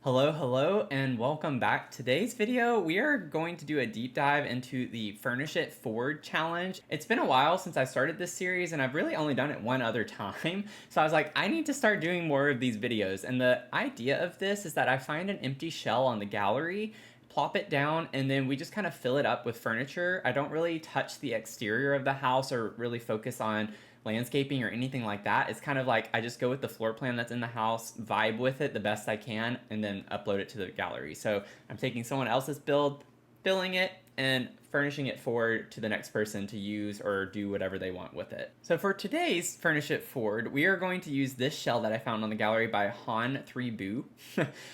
Hello, and welcome back. Today's video, we are going to do a deep dive into the Furnish It Forward challenge. It's been a while since I started this series, and I've really only done it one other time. So I was like, I need to start doing more of these videos. And the idea of this is that I find an empty shell on the gallery, plop it down, and then we just kind of fill it up with furniture. I don't really touch the exterior of the house or really focus on landscaping or anything like that. It's kind of like I just go with the floor plan that's in the house, vibe with it the best I can, and then upload it to the gallery. So I'm taking someone else's build, filling it, and furnishing it forward to the next person to use or do whatever they want with it. So for today's Furnish It Forward, we are going to use this shell that I found on the gallery by Han3Boo.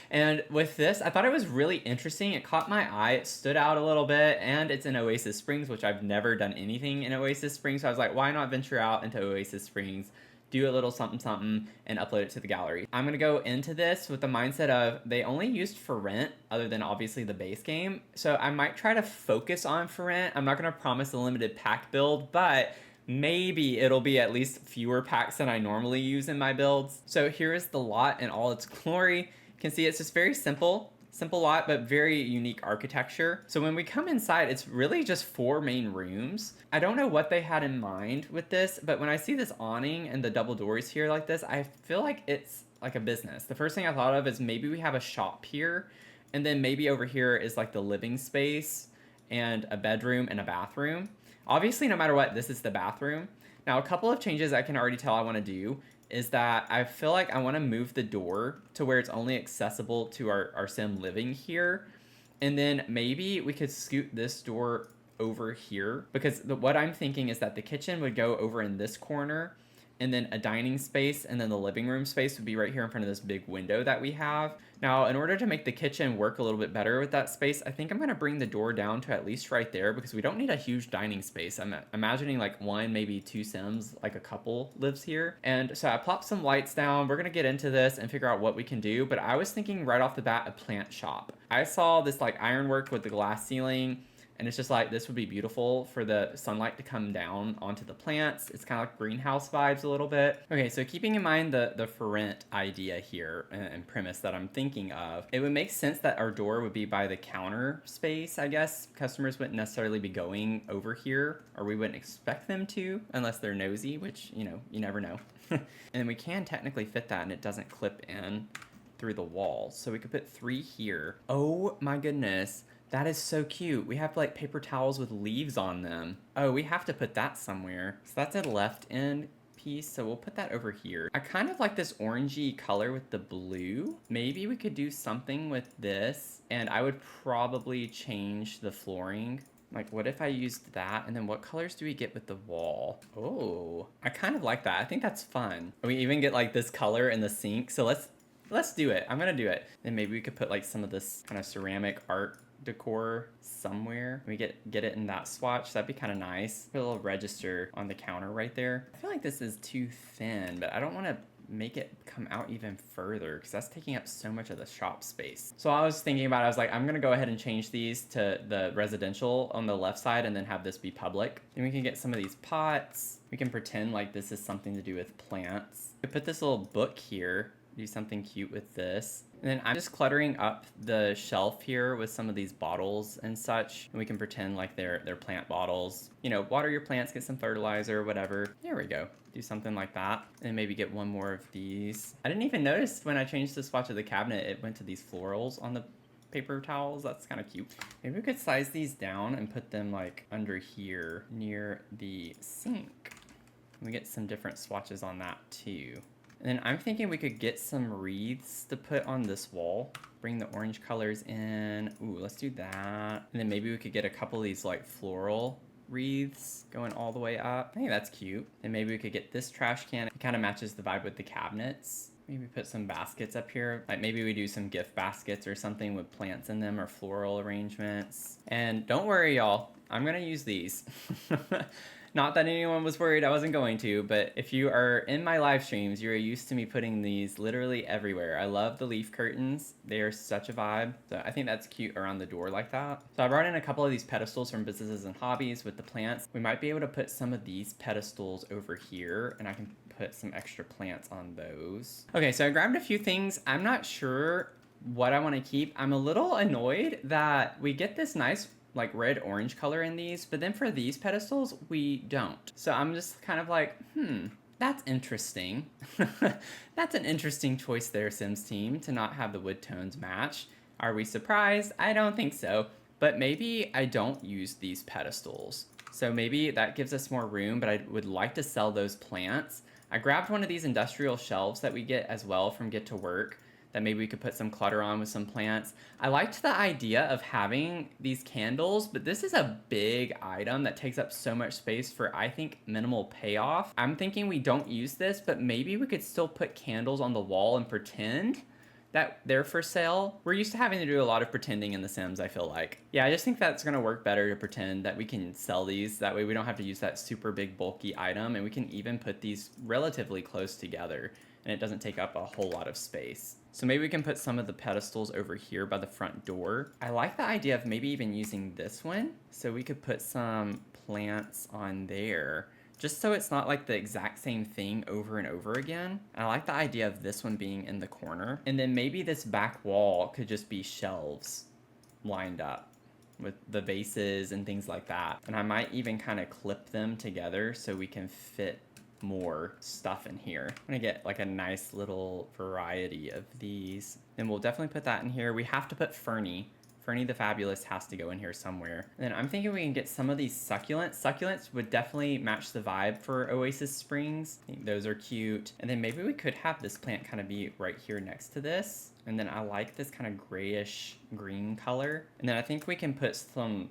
And with this, I thought it was really interesting. It caught my eye, it stood out a little bit, and it's in Oasis Springs, which I've never done anything in Oasis Springs. So I was like, why not venture out into Oasis Springs, do a little something, and upload it to the gallery. I'm gonna go into this with the mindset of they only used for rent, other than obviously the base game. So I might try to focus on for rent. I'm not gonna promise a limited pack build, but maybe it'll be at least fewer packs than I normally use in my builds. So here is the lot in all its glory. You can see it's just very simple lot, but very unique architecture. So when we come inside, it's really just 4 main rooms. I don't know what they had in mind with this, but when I see this awning and the double doors here like this, I feel like it's like a business. The first thing I thought of is maybe we have a shop here, and then maybe over here is like the living space and a bedroom and a bathroom. Obviously, no matter what, this is the bathroom. Now, a couple of changes I can already tell I want to do is that I feel like I want to move the door to where it's only accessible to our sim living here. And then maybe we could scoot this door over here, because what I'm thinking is that the kitchen would go over in this corner, and then a dining space, and then the living room space would be right here in front of this big window that we have. Now, in order to make the kitchen work a little bit better with that space, I think I'm gonna bring the door down to at least right there, because we don't need a huge dining space. I'm imagining like 1, maybe 2 sims, like a couple lives here. And so I plopped some lights down. We're gonna get into this and figure out what we can do, but I was thinking right off the bat, a plant shop. I saw this like ironwork with the glass ceiling, and it's just like, this would be beautiful for the sunlight to come down onto the plants. It's kind of like greenhouse vibes a little bit. Okay, so keeping in mind the for rent idea here and premise that I'm thinking of, it would make sense that our door would be by the counter space, I guess. Customers wouldn't necessarily be going over here, or we wouldn't expect them to, unless they're nosy, which, you know, you never know. And we can technically fit that, and it doesn't clip in through the wall. So we could put 3 here. Oh my goodness. That is so cute. We have like paper towels with leaves on them. Oh, we have to put that somewhere. So that's a left end piece, so we'll put that over here. I kind of like this orangey color with the blue. Maybe we could do something with this, and I would probably change the flooring. Like, what if I used that, and then what colors do we get with the wall? Oh, I kind of like that. I think that's fun. We even get like this color in the sink, so let's do it. I'm gonna do it. Then maybe we could put like some of this kind of ceramic art decor somewhere. We get it in that swatch. That'd be kind of nice. Put a little register on the counter right there. I feel like this is too thin, but I don't want to make it come out even further, because that's taking up so much of the shop space. So I was thinking about it, I was like, I'm gonna go ahead and change these to the residential on the left side, and then have this be public. Then we can get some of these pots. We can pretend like this is something to do with plants. We put this little book here, do something cute with this. And then I'm just cluttering up the shelf here with some of these bottles and such. And we can pretend like they're plant bottles. You know, water your plants, get some fertilizer, whatever. There we go. Do something like that. And maybe get 1 more of these. I didn't even notice when I changed the swatch of the cabinet, it went to these florals on the paper towels. That's kind of cute. Maybe we could size these down and put them like under here near the sink. And we get some different swatches on that too. And then I'm thinking we could get some wreaths to put on this wall. Bring the orange colors in. Ooh, let's do that. And then maybe we could get a couple of these like floral wreaths going all the way up. I think that's cute. And maybe we could get this trash can. It kind of matches the vibe with the cabinets. Maybe put some baskets up here. Like maybe we do some gift baskets or something with plants in them, or floral arrangements. And don't worry, y'all, I'm gonna use these. Not that anyone was worried I wasn't going to, but if you are in my live streams, you're used to me putting these literally everywhere. I love the leaf curtains. They are such a vibe. So I think that's cute around the door like that. So I brought in a couple of these pedestals from Businesses and Hobbies with the plants. We might be able to put some of these pedestals over here, and I can put some extra plants on those. Okay, so I grabbed a few things. I'm not sure what I want to keep. I'm a little annoyed that we get this nice like red orange color in these, but then for these pedestals we don't. So I'm just kind of like, that's interesting. That's an interesting choice there, Sims team, to not have the wood tones match. Are we surprised? I don't think so. But maybe I don't use these pedestals. So maybe that gives us more room, but I would like to sell those plants. I grabbed one of these industrial shelves that we get as well from Get to Work that maybe we could put some clutter on with some plants. I liked the idea of having these candles, but this is a big item that takes up so much space for, I think, minimal payoff. I'm thinking we don't use this, but maybe we could still put candles on the wall and pretend that they're for sale. We're used to having to do a lot of pretending in The Sims, I feel like. Yeah, I just think that's gonna work better to pretend that we can sell these. That way we don't have to use that super big bulky item, and we can even put these relatively close together and it doesn't take up a whole lot of space. So maybe we can put some of the pedestals over here by the front door. I like the idea of maybe even using this one. So we could put some plants on there, just so it's not like the exact same thing over and over again. And I like the idea of this one being in the corner. And then maybe this back wall could just be shelves lined up with the vases and things like that. And I might even kind of clip them together so we can fit more stuff in here. I'm gonna get like a nice little variety of these. And we'll definitely put that in here. We have to put Fernie. Fernie the Fabulous has to go in here somewhere. And then I'm thinking we can get some of these succulents. Succulents would definitely match the vibe for Oasis Springs. I think those are cute. And then maybe we could have this plant kind of be right here next to this. And then I like this kind of grayish green color. And then I think we can put some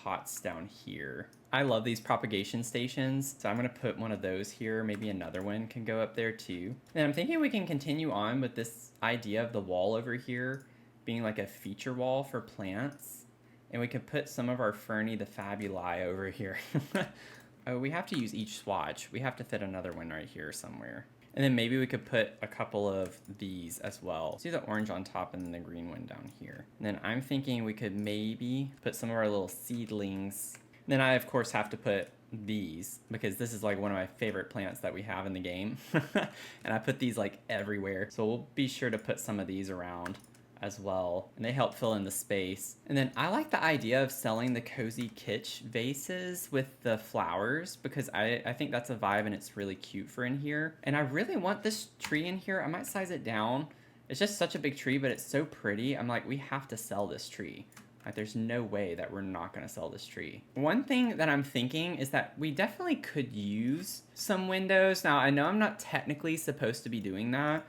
pots down here. I love these propagation stations, so I'm gonna put one of those here. Maybe another one can go up there too. And I'm thinking we can continue on with this idea of the wall over here being like a feature wall for plants. And we could put some of our Fernie the Fabuli over here. Oh, we have to use each swatch. We have to fit another one right here somewhere. And then maybe we could put a couple of these as well. Let's do the orange on top and then the green one down here. And then I'm thinking we could maybe put some of our little seedlings. Then I, of course, have to put these because this is like one of my favorite plants that we have in the game. And I put these like everywhere. So we'll be sure to put some of these around as well. And they help fill in the space. And then I like the idea of selling the cozy kitsch vases with the flowers because I think that's a vibe and it's really cute for in here. And I really want this tree in here. I might size it down. It's just such a big tree, but it's so pretty. I'm like, we have to sell this tree. Like, there's no way that we're not gonna sell this tree. One thing that I'm thinking is that we definitely could use some windows. Now, I know I'm not technically supposed to be doing that.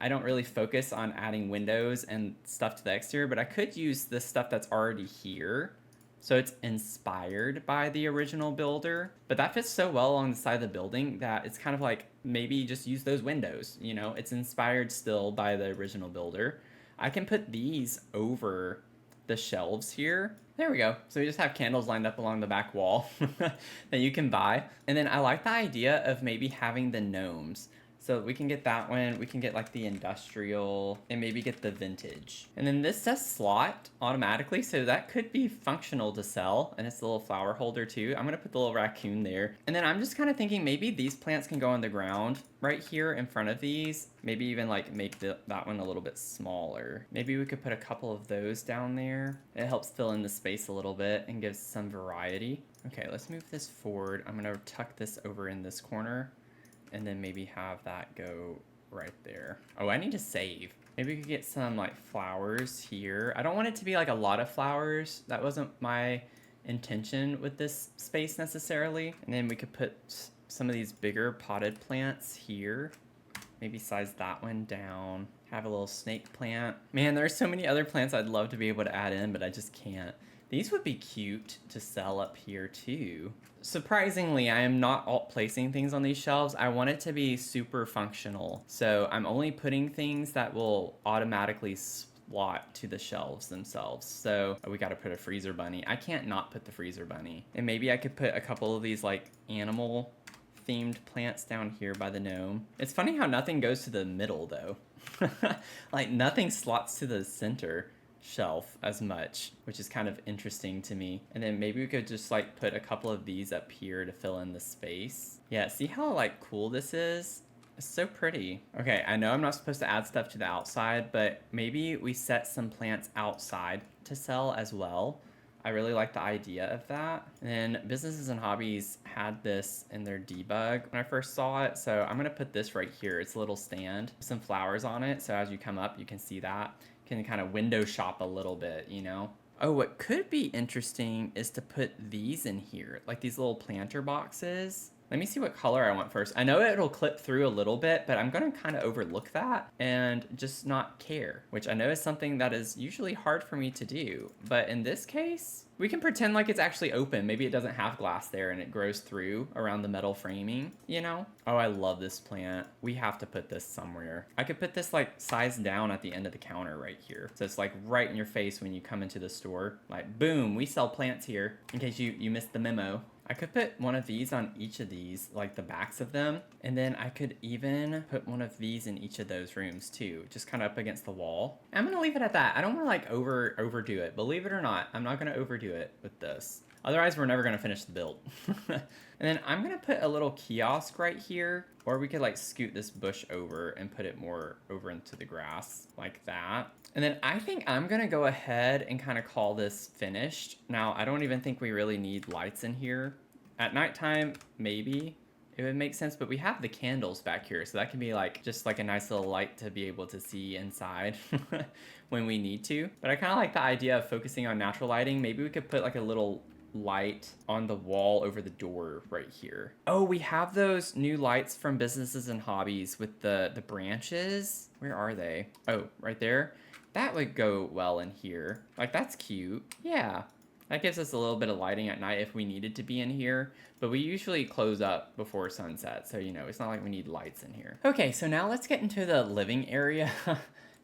I don't really focus on adding windows and stuff to the exterior, but I could use the stuff that's already here. So it's inspired by the original builder, but that fits so well along the side of the building that it's kind of like, maybe just use those windows, you know? It's inspired still by the original builder. I can put these over the shelves here. There we go. So we just have candles lined up along the back wall that you can buy. And then I like the idea of maybe having the gnomes. So we can get that one. We can get like the industrial and maybe get the vintage. And then this says slot automatically, so that could be functional to sell. And it's the little flower holder too. I'm gonna put the little raccoon there. And then I'm just kind of thinking maybe these plants can go on the ground right here in front of these. Maybe even like make that one a little bit smaller. Maybe we could put a couple of those down there. It helps fill in the space a little bit and gives some variety. Okay, let's move this forward. I'm gonna tuck this over in this corner and then maybe have that go right there. Oh, I need to save. Maybe we could get some like flowers here. I don't want it to be like a lot of flowers. That wasn't my intention with this space necessarily. And then we could put some of these bigger potted plants here. Maybe size that one down. Have a little snake plant. Man, there's so many other plants I'd love to be able to add in, but I just can't. These would be cute to sell up here too. Surprisingly, I am not alt placing things on these shelves. I want it to be super functional. So I'm only putting things that will automatically slot to the shelves themselves. So we gotta put a freezer bunny. I can't not put the freezer bunny. And maybe I could put a couple of these like animal themed plants down here by the gnome. It's funny how nothing goes to the middle though. Like nothing slots to the center shelf as much, which is kind of interesting to me. And then maybe we could just like put a couple of these up here to fill in the space. Yeah, see how like cool this is? It's so pretty. Okay, I know I'm not supposed to add stuff to the outside, but maybe we set some plants outside to sell as well. I really like the idea of that. And Businesses and Hobbies had this in their debug when I first saw it. So I'm gonna put this right here. It's a little stand with some flowers on it. So as you come up, you can see that. You can kind of window shop a little bit, you know? Oh, what could be interesting is to put these in here, like these little planter boxes. Let me see what color I want first. I know it'll clip through a little bit, but I'm gonna kind of overlook that and just not care, which I know is something that is usually hard for me to do. But in this case, we can pretend like it's actually open. Maybe it doesn't have glass there and it grows through around the metal framing, you know? Oh, I love this plant. We have to put this somewhere. I could put this like size down at the end of the counter right here. So it's like right in your face when you come into the store. Like, boom, we sell plants here, in case you missed the memo. I could put one of these on each of these, like the backs of them. And then I could even put one of these in each of those rooms too, just kind of up against the wall. I'm gonna leave it at that. I don't wanna like overdo it. Believe it or not, I'm not gonna overdo it with this. Otherwise, we're never gonna finish the build. And then I'm gonna put a little kiosk right here, or we could like scoot this bush over and put it more over into the grass like that. And then I think I'm gonna go ahead and kind of call this finished. Now, I don't even think we really need lights in here. At nighttime, maybe it would make sense, but we have the candles back here, so that can be like just like a nice little light to be able to see inside when we need to. But I kind of like the idea of focusing on natural lighting. Maybe we could put like a little light on the wall over the door right here. Oh, we have those new lights from Businesses and Hobbies with the branches. Where are they? Oh, right there. That would go well in here. Like, that's cute. Yeah. That gives us a little bit of lighting at night if we needed to be in here, but we usually close up before sunset, so you know, it's not like we need lights in here. Okay, so now let's get into the living area.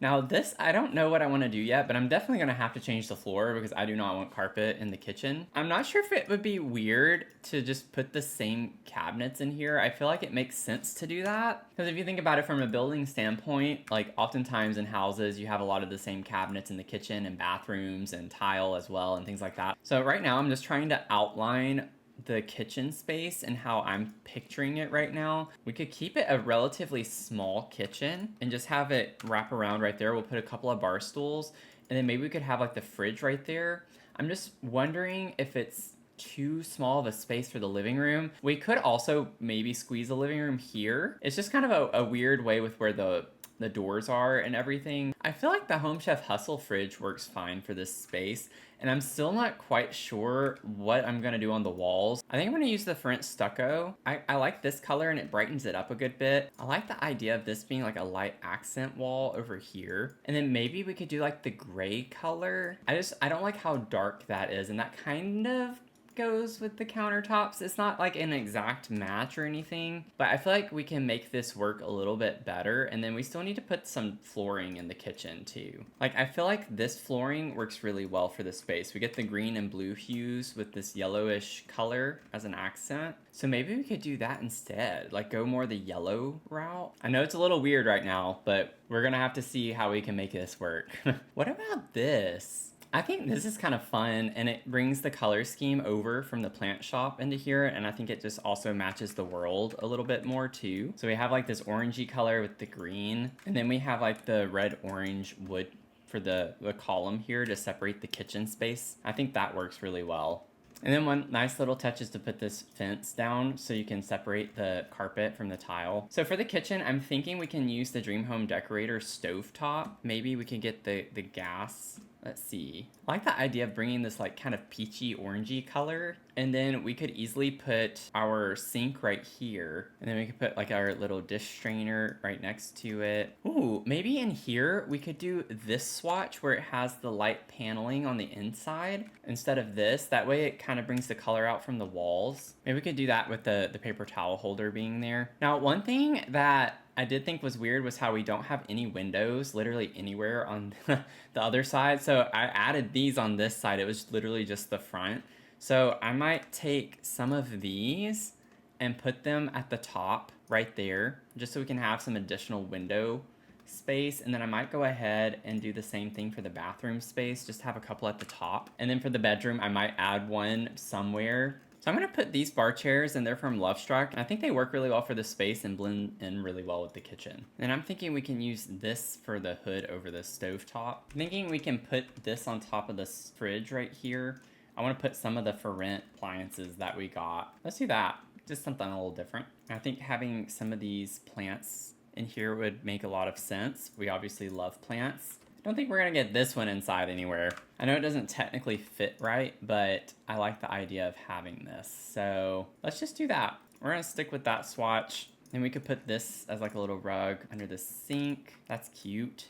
Now this, I don't know what I want to do yet, but I'm definitely going to have to change the floor because I do not want carpet in the kitchen. I'm not sure if it would be weird to just put the same cabinets in here. I feel like it makes sense to do that. Because if you think about it from a building standpoint, like oftentimes in houses, you have a lot of the same cabinets in the kitchen and bathrooms and tile as well and things like that. So right now I'm just trying to outline the kitchen space and how I'm picturing it right now. We could keep it a relatively small kitchen and just have it wrap around right there. We'll put a couple of bar stools and then maybe we could have like the fridge right there. I'm just wondering if it's too small of a space for the living room. We could also maybe squeeze the living room here. It's just kind of a weird way with where the doors are and everything. I feel like the Home Chef Hustle fridge works fine for this space, and I'm still not quite sure what I'm gonna do on the walls. I think I'm gonna use the French stucco. I like this color and it brightens it up a good bit. I like the idea of this being like a light accent wall over here. And then maybe we could do like the gray color. I don't like how dark that is, and that kind of goes with the countertops. It's not like an exact match or anything, but I feel like we can make this work a little bit better. And then we still need to put some flooring in the kitchen too. Like, I feel like this flooring works really well for this space. We get the green and blue hues with this yellowish color as an accent. So maybe we could do that instead, like go more the yellow route. I know it's a little weird right now, but we're gonna have to see how we can make this work. What about this? I think this is kind of fun, and it brings the color scheme over from the plant shop into here, and I think it just also matches the world a little bit more too. So we have like this orangey color with the green, and then we have like the red-orange wood for the column here to separate the kitchen space. I think that works really well. And then one nice little touch is to put this fence down so you can separate the carpet from the tile. So for the kitchen, I'm thinking we can use the Dream Home Decorator stovetop. Maybe we can get the gas. Let's see. I like the idea of bringing this like kind of peachy orangey color. And then we could easily put our sink right here. And then we could put like our little dish strainer right next to it. Ooh, maybe in here we could do this swatch where it has the light paneling on the inside instead of this. That way it kind of brings the color out from the walls. Maybe we could do that with the paper towel holder being there. Now, one thing that I did think was weird was how we don't have any windows literally anywhere on the other side. So I added these on this side. It was literally just the front. So I might take some of these and put them at the top right there, just so we can have some additional window space. And then I might go ahead and do the same thing for the bathroom space, just have a couple at the top. And then for the bedroom, I might add one somewhere So I'm gonna put these bar chairs, and they're from Lovestruck, and I think they work really well for the space and blend in really well with the kitchen. And I'm thinking we can use this for the hood over the stovetop. I'm thinking we can put this on top of this fridge right here. I want to put some of the for rent appliances that we got. Let's do that. Just something a little different. I think having some of these plants in here would make a lot of sense. We obviously love plants. I don't think we're gonna get this one inside anywhere. I know it doesn't technically fit right, but I like the idea of having this. So let's just do that. We're gonna stick with that swatch. And we could put this as like a little rug under the sink. That's cute.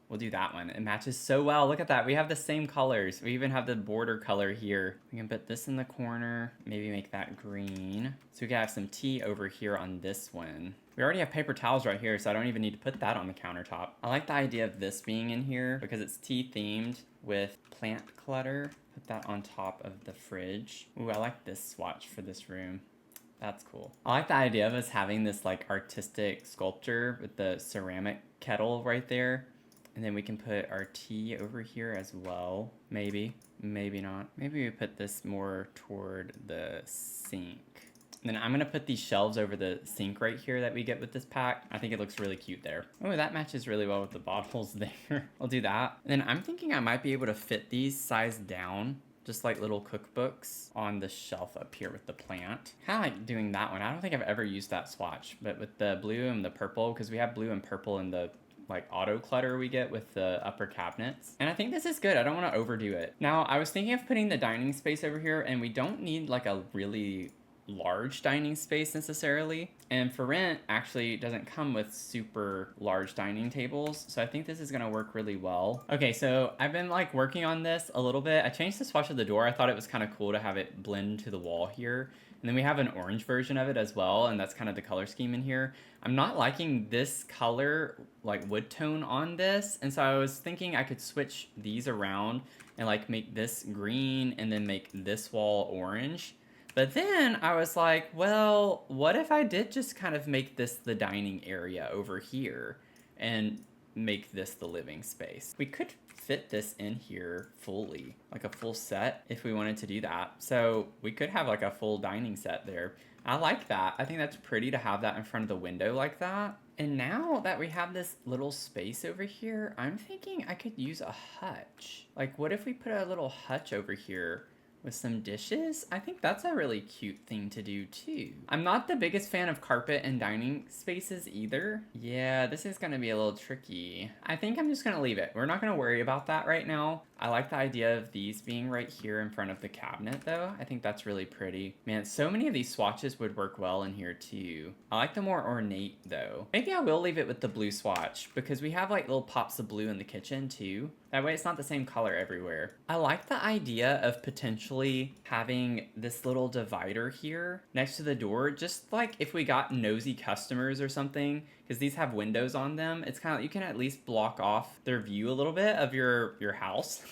We'll do that one. It matches so well. Look at that. We have the same colors. We even have the border color here. We can put this in the corner. Maybe make that green. So we can have some tea over here on this one. We already have paper towels right here, so I don't even need to put that on the countertop. I like the idea of this being in here because it's tea themed with plant clutter. Put that on top of the fridge. Ooh, I like this swatch for this room. That's cool. I like the idea of us having this like artistic sculpture with the ceramic kettle right there. And then we can put our tea over here as well. Maybe, maybe not. Maybe we put this more toward the sink. And then I'm gonna put these shelves over the sink right here that we get with this pack. I think it looks really cute there. Oh, that matches really well with the bottles there. I'll do that. And then I'm thinking I might be able to fit these sized down, just like little cookbooks on the shelf up here with the plant. Kind of like doing that one. I don't think I've ever used that swatch, but with the blue and the purple, because we have blue and purple in the like auto clutter we get with the upper cabinets. And I think this is good. I don't want to overdo it. Now, I was thinking of putting the dining space over here, and we don't need like a really large dining space necessarily. And for rent actually doesn't come with super large dining tables. So I think this is gonna work really well. Okay, so I've been like working on this a little bit. I changed the swatch of the door. I thought it was kind of cool to have it blend to the wall here. And then we have an orange version of it as well, and that's kind of the color scheme in here. I'm not liking this color, like wood tone on this, and so I was thinking I could switch these around and like make this green and then make this wall orange. But then I was like, well, what if I did just kind of make this the dining area over here and make this the living space? We could fit this in here fully, like a full set if we wanted to do that. So we could have like a full dining set there. I like that. I think that's pretty to have that in front of the window like that. And now that we have this little space over here, I'm thinking I could use a hutch. Like what if we put a little hutch over here with some dishes? I think that's a really cute thing to do too. I'm not the biggest fan of carpet and dining spaces either. Yeah, this is gonna be a little tricky. I think I'm just gonna leave it. We're not gonna worry about that right now. I like the idea of these being right here in front of the cabinet though. I think that's really pretty. Man, so many of these swatches would work well in here too. I like the more ornate though. Maybe I will leave it with the blue swatch because we have like little pops of blue in the kitchen too. That way it's not the same color everywhere. I like the idea of potentially having this little divider here next to the door, just like if we got nosy customers or something, because these have windows on them. It's kind of, you can at least block off their view a little bit of your house.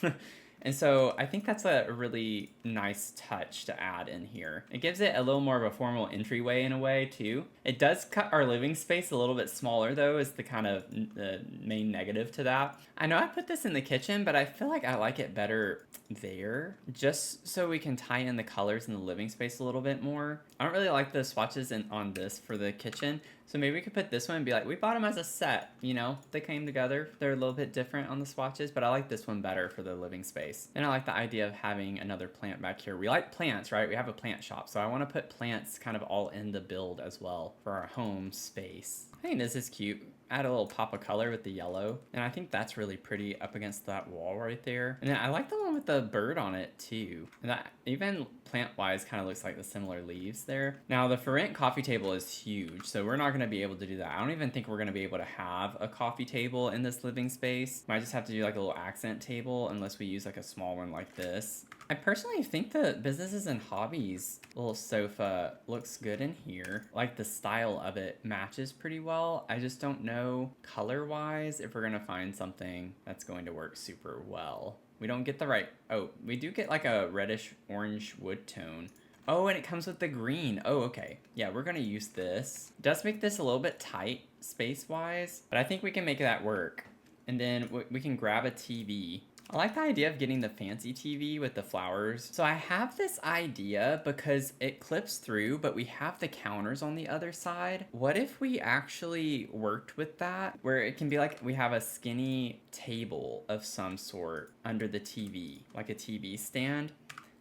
And so I think that's a really nice touch to add in here. It gives it a little more of a formal entryway in a way too. It does cut our living space a little bit smaller though, is the kind of the main negative to that. I know I put this in the kitchen, but I feel like I like it better there, just so we can tie in the colors in the living space a little bit more. I don't really like the swatches on this for the kitchen, so maybe we could put this one and be like, we bought them as a set, you know? They came together. They're a little bit different on the swatches, but I like this one better for the living space. And I like the idea of having another plant back here. We like plants, right? We have a plant shop, so I want to put plants kind of all in the build as well for our home space. I think this is cute. Add a little pop of color with the yellow, and I think that's really pretty up against that wall right there. And then I like the one with the bird on it too. And that even plant-wise kind of looks like the similar leaves there. Now the for rent coffee table is huge, so we're not going to be able to do that. I don't even think we're going to be able to have a coffee table in this living space. Might just have to do like a little accent table unless we use like a small one like this. I personally think the businesses and hobbies little sofa looks good in here. Like the style of it matches pretty well. I just don't know color-wise if we're gonna find something that's going to work super well. We don't get the right, oh, we do get like a reddish orange wood tone. Oh, and it comes with the green. Oh, okay. Yeah, we're gonna use this. It does make this a little bit tight space-wise, but I think we can make that work. And then we can grab a TV. I like the idea of getting the fancy TV with the flowers. So I have this idea because it clips through, but we have the counters on the other side. What if we actually worked with that, where it can be like we have a skinny table of some sort under the TV, like a TV stand?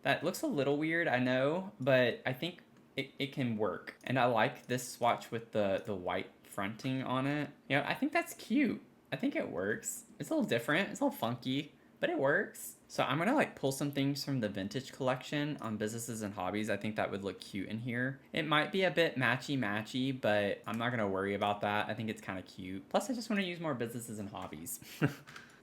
That looks a little weird, I know, but I think it can work. And I like this swatch with the white fronting on it. You know, I think that's cute. I think it works. It's a little different, it's a little funky, but it works. So I'm gonna like pull some things from the vintage collection on businesses and hobbies. I think that would look cute in here. It might be a bit matchy, but I'm not gonna worry about that. I think it's kind of cute. Plus I just wanna use more businesses and hobbies.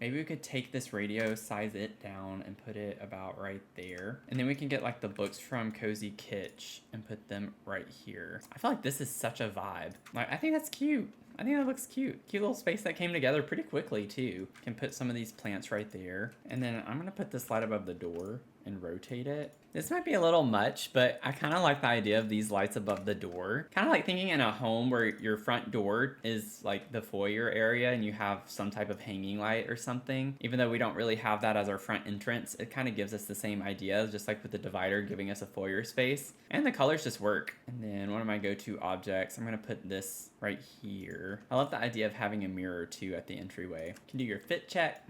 Maybe we could take this radio, size it down, and put it about right there. And then we can get like the books from Cozy Kitsch and put them right here. I feel like this is such a vibe. Like, I think that's cute. I think that looks cute. Cute little space that came together pretty quickly too. Can put some of these plants right there. And then I'm gonna put this light above the door and rotate it. This might be a little much, but I kind of like the idea of these lights above the door. Kind of like thinking in a home where your front door is like the foyer area and you have some type of hanging light or something. Even though we don't really have that as our front entrance, it kind of gives us the same idea, just like with the divider giving us a foyer space. And the colors just work. And then one of my go-to objects, I'm gonna put this right here. I love the idea of having a mirror too at the entryway. You can do your fit check.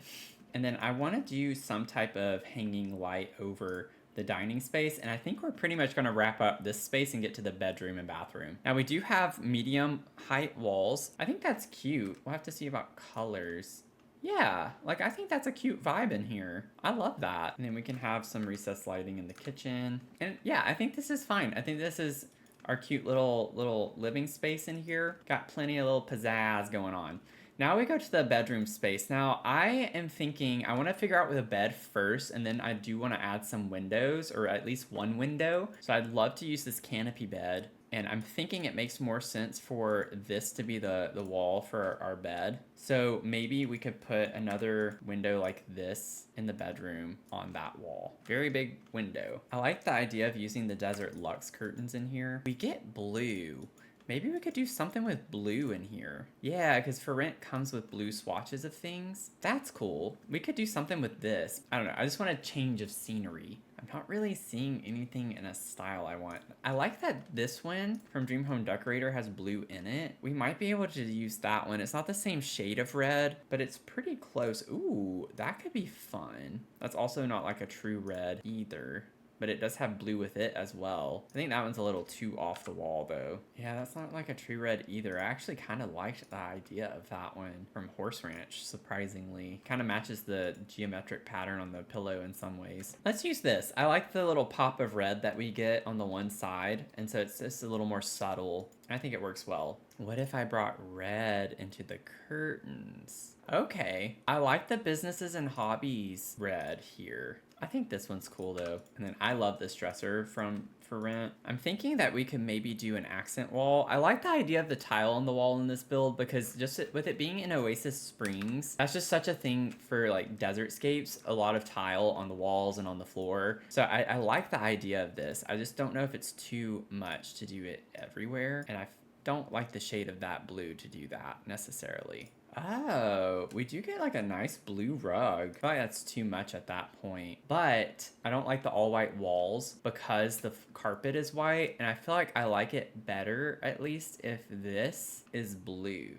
And then I want to do some type of hanging light over the dining space, and I think we're pretty much going to wrap up this space and get to the bedroom and bathroom. Now we do have medium height walls. I think that's cute. We'll have to see about colors. Yeah, like I think that's a cute vibe in here. I love that. And then we can have some recessed lighting in the kitchen. And yeah, I think this is fine. I think this is our cute little living space in here. Got plenty of little pizzazz going on. Now we go to the bedroom space. Now I am thinking I want to figure out with a bed first, and then I do want to add some windows, or at least one window. So I'd love to use this canopy bed, and I'm thinking it makes more sense for this to be the wall for our bed. So maybe we could put another window like this in the bedroom on that wall. Very big window. I like the idea of using the Desert Luxe curtains in here. We get blue. Maybe we could do something with blue in here. Yeah, because For Rent comes with blue swatches of things. That's cool. We could do something with this. I don't know. I just want a change of scenery. I'm not really seeing anything in a style I want. I like that this one from Dream Home Decorator has blue in it. We might be able to use that one. It's not the same shade of red, but it's pretty close. Ooh, that could be fun. That's also not like a true red either, but it does have blue with it as well. I think that one's a little too off the wall though. Yeah, that's not like a true red either. I actually kind of liked the idea of that one from Horse Ranch, surprisingly. Kind of matches the geometric pattern on the pillow in some ways. Let's use this. I like the little pop of red that we get on the one side, and so it's just a little more subtle. I think it works well. What if I brought red into the curtains? Okay, I like the businesses and hobbies red here. I think this one's cool though. And then I love this dresser from For Rent. I'm thinking that we could maybe do an accent wall. I like the idea of the tile on the wall in this build because just with it being in Oasis Springs, that's just such a thing for like desert scapes, a lot of tile on the walls and on the floor. So I like the idea of this. I just don't know if it's too much to do it everywhere. And I don't like the shade of that blue to do that necessarily. Oh, we do get like a nice blue rug. I feel like that's too much at that point. But I don't like the all white walls because the carpet is white. And I feel like I like it better, at least, if this is blue.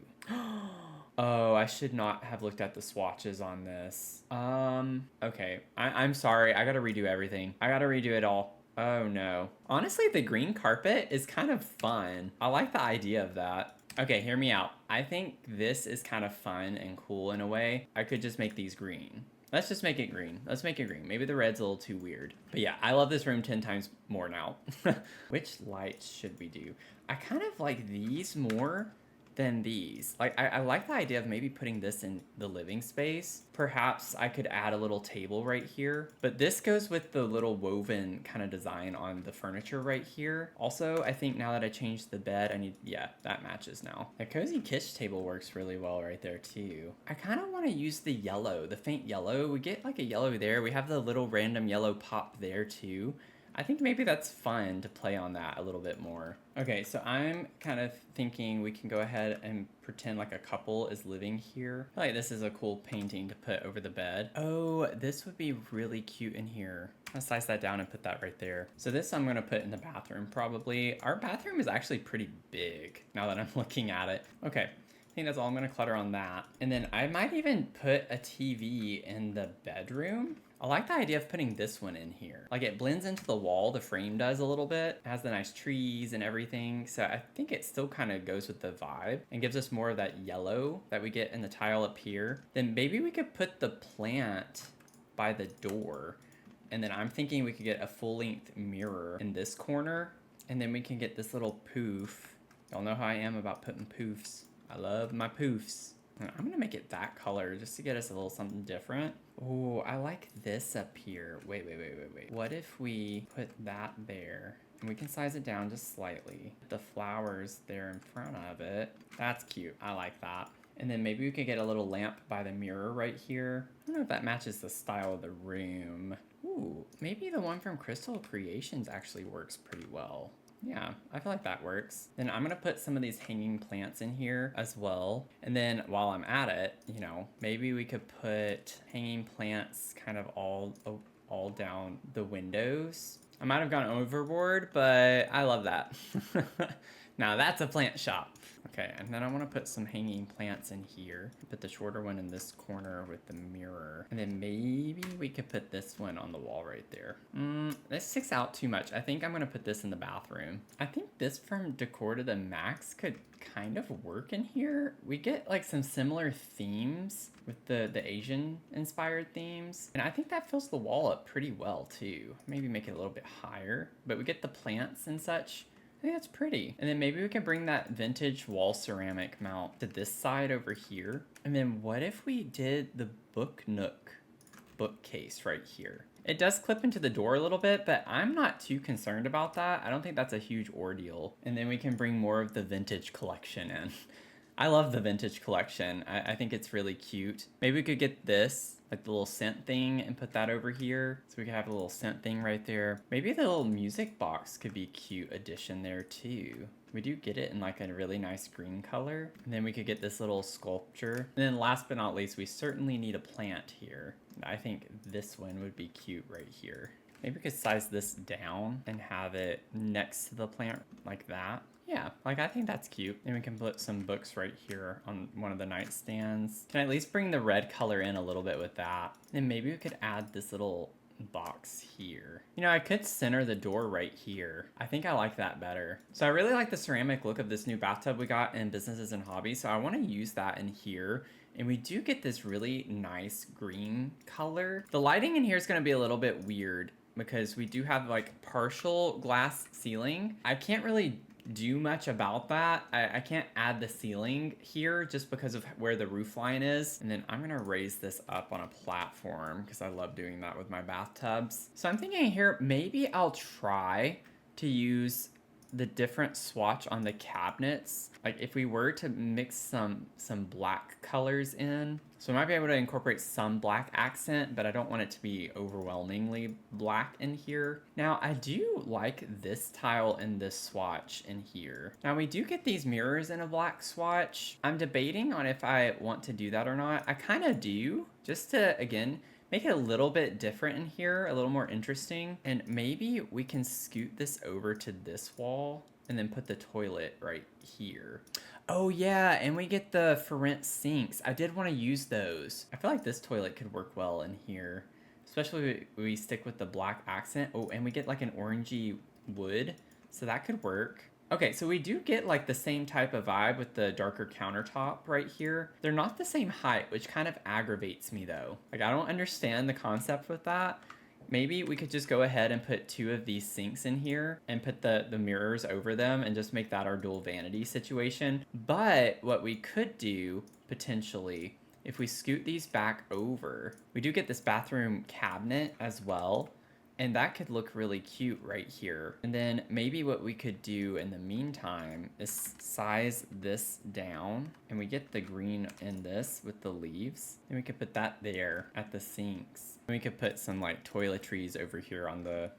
Oh, I should not have looked at the swatches on this. Okay. I'm sorry. I gotta redo everything. I gotta redo it all. Oh no. Honestly, the green carpet is kind of fun. I like the idea of that. Okay, hear me out. I think this is kind of fun and cool in a way. I could just make these green. Let's just make it green. Let's make it green. Maybe the red's a little too weird. But yeah, I love this room 10 times more now. Which lights should we do? I kind of like these more than these. Like, I like the idea of maybe putting this in the living space. Perhaps I could add a little table right here. But this goes with the little woven kind of design on the furniture right here. Also, I think now that I changed the bed, yeah, that matches now. The Cozy Kitsch table works really well right there too. I kind of want to use the yellow, the faint yellow. We get like a yellow there. We have the little random yellow pop there too. I think maybe that's fun to play on that a little bit more. Okay, so I'm kind of thinking we can go ahead and pretend like a couple is living here. I feel like this is a cool painting to put over the bed. Oh, this would be really cute in here. I'll slice that down and put that right there. So this I'm gonna put in the bathroom probably. Our bathroom is actually pretty big now that I'm looking at it. Okay, I think that's all I'm gonna clutter on that. And then I might even put a TV in the bedroom. I like the idea of putting this one in here. Like it blends into the wall, the frame does a little bit. It has the nice trees and everything. So I think it still kind of goes with the vibe and gives us more of that yellow that we get in the tile up here. Then maybe we could put the plant by the door. And then I'm thinking we could get a full-length mirror in this corner. And then we can get this little poof. Y'all know how I am about putting poofs. I love my poofs. I'm gonna make it that color just to get us a little something different. Oh, I like this up here. Wait. What if we put that there? And we can size it down just slightly. The flowers there in front of it. That's cute. I like that. And then maybe we could get a little lamp by the mirror right here. I don't know if that matches the style of the room. Ooh, maybe the one from Crystal Creations actually works pretty well. Yeah, I feel like that works. Then I'm gonna put some of these hanging plants in here as well. And then while I'm at it, you know, maybe we could put hanging plants kind of all down the windows. I might have gone overboard, but I love that. Now that's a plant shop. Okay, and then I want to put some hanging plants in here. Put the shorter one in this corner with the mirror. And then maybe we could put this one on the wall right there. This sticks out too much. I think I'm going to put this in the bathroom. I think this from Decor to the Max could kind of work in here. We get like some similar themes with the Asian inspired themes. And I think that fills the wall up pretty well too. Maybe make it a little bit higher. But we get the plants and such. I think that's pretty. And then maybe we can bring that vintage wall ceramic mount to this side over here. And then what if we did the book nook bookcase right here? It does clip into the door a little bit, but I'm not too concerned about that. I don't think that's a huge ordeal. And then we can bring more of the vintage collection in. I love the vintage collection. I think it's really cute. Maybe we could get this, like the little scent thing, and put that over here. So we could have a little scent thing right there. Maybe the little music box could be a cute addition there too. We do get it in like a really nice green color. And then we could get this little sculpture. And then last but not least, we certainly need a plant here. I think this one would be cute right here. Maybe we could size this down and have it next to the plant like that. Yeah, like I think that's cute. And we can put some books right here on one of the nightstands. Can I at least bring the red color in a little bit with that? And maybe we could add this little box here. You know, I could center the door right here. I think I like that better. So I really like the ceramic look of this new bathtub we got in Businesses and Hobbies. So I want to use that in here. And we do get this really nice green color. The lighting in here is going to be a little bit weird because we do have like partial glass ceiling. I can't really do much about that. I can't add the ceiling here just because of where the roof line is. And then I'm gonna raise this up on a platform because I love doing that with my bathtubs. So I'm thinking here, maybe I'll try to use the different swatch on the cabinets. Like if we were to mix some black colors in, so we might be able to incorporate some black accent, but I don't want it to be overwhelmingly black in here. Now I do like this tile and this swatch in here. Now we do get these mirrors in a black swatch. I'm debating on if I want to do that or not. I kind of do, just to, again, make it a little bit different in here, a little more interesting. And maybe we can scoot this over to this wall and then put the toilet right here. Oh yeah, and we get the for rent sinks. I did want to use those. I feel like this toilet could work well in here, especially if we stick with the black accent. Oh, and we get like an orangey wood, so that could work. Okay, so we do get like the same type of vibe with the darker countertop right here. They're not the same height, which kind of aggravates me though. Like I don't understand the concept with that. Maybe we could just go ahead and put 2 of these sinks in here and put the mirrors over them and just make that our dual vanity situation. But what we could do potentially, if we scoot these back over, we do get this bathroom cabinet as well. And that could look really cute right here. And then maybe what we could do in the meantime is size this down, and we get the green in this with the leaves. And we could put that there at the sinks. And we could put some like toiletries over here on the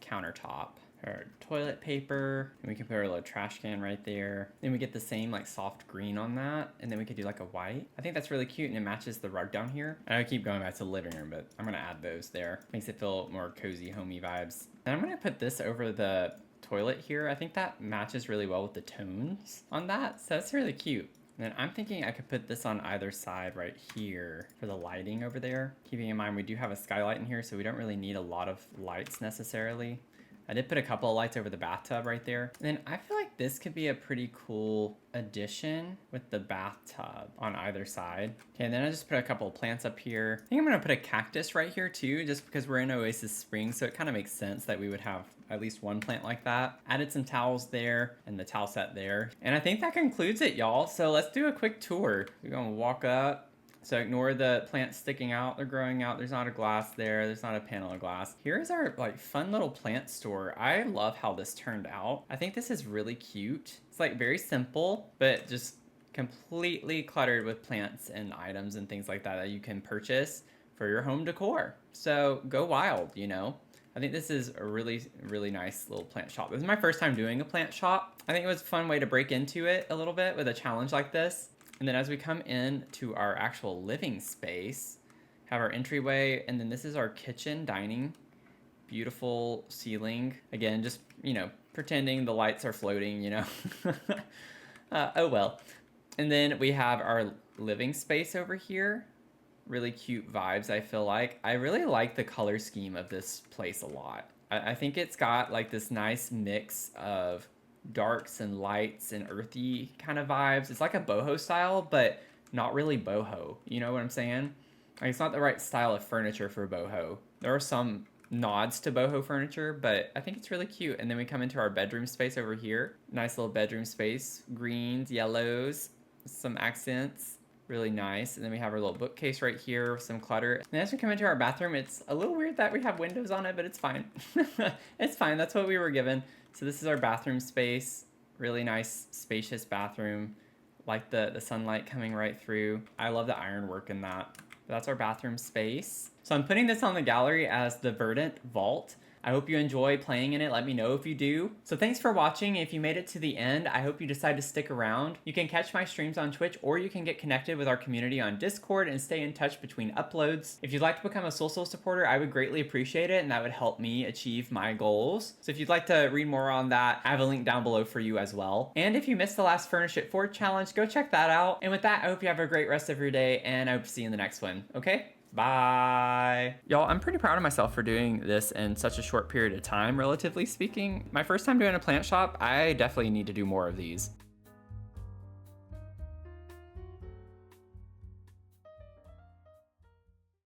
countertop. Our toilet paper, and we can put our little trash can right there. Then we get the same like soft green on that, and then we could do like a white. I think that's really cute, and it matches the rug down here. I keep going back to the living room, but I'm gonna add those there. Makes it feel more cozy, homey vibes. And I'm gonna put this over the toilet here. I think that matches really well with the tones on that, so that's really cute. And then I'm thinking I could put this on either side right here for the lighting over there. Keeping in mind we do have a skylight in here, so we don't really need a lot of lights necessarily. I did put a couple of lights over the bathtub right there. And then I feel like this could be a pretty cool addition with the bathtub on either side. Okay, and then I just put a couple of plants up here. I think I'm gonna put a cactus right here too, just because we're in Oasis Springs, so it kind of makes sense that we would have at least one plant like that. Added some towels there and the towel set there. And I think that concludes it, y'all. So let's do a quick tour. We're gonna walk up. So ignore the plants sticking out, they're growing out. There's not a glass there, there's not a panel of glass. Here's our like fun little plant store. I love how this turned out. I think this is really cute. It's like very simple, but just completely cluttered with plants and items and things like that that you can purchase for your home decor. So go wild, you know? I think this is a really, really nice little plant shop. This is my first time doing a plant shop. I think it was a fun way to break into it a little bit with a challenge like this. And then as we come in to our actual living space, have our entryway, and then this is our kitchen, dining. Beautiful ceiling. Again, just, you know, pretending the lights are floating, you know. Oh well. And then we have our living space over here. Really cute vibes, I feel like. I really like the color scheme of this place a lot. I think it's got like this nice mix of darks and lights and earthy kind of vibes. It's like a boho style, but not really boho. You know what I'm saying? Like, it's not the right style of furniture for boho. There are some nods to boho furniture, but I think it's really cute. And then we come into our bedroom space over here. Nice little bedroom space. Greens, yellows, some accents. Really nice. And then we have our little bookcase right here with some clutter. And as we come into our bathroom, it's a little weird that we have windows on it, but it's fine. It's fine. That's what we were given. So this is our bathroom space. Really nice, spacious bathroom. Like the sunlight coming right through. I love the ironwork in that. That's our bathroom space. So I'm putting this on the gallery as the Verdant Vault. I hope you enjoy playing in it. Let me know if you do. So thanks for watching. If you made it to the end, I hope you decide to stick around. You can catch my streams on Twitch, or you can get connected with our community on Discord and stay in touch between uploads. If you'd like to become a Soul supporter, I would greatly appreciate it, and that would help me achieve my goals. So if you'd like to read more on that, I have a link down below for you as well. And if you missed the last Furnish It Forward challenge, go check that out. And with that, I hope you have a great rest of your day, and I hope to see you in the next one. Okay? Bye. Y'all, I'm pretty proud of myself for doing this in such a short period of time, relatively speaking. My first time doing a plant shop, I definitely need to do more of these.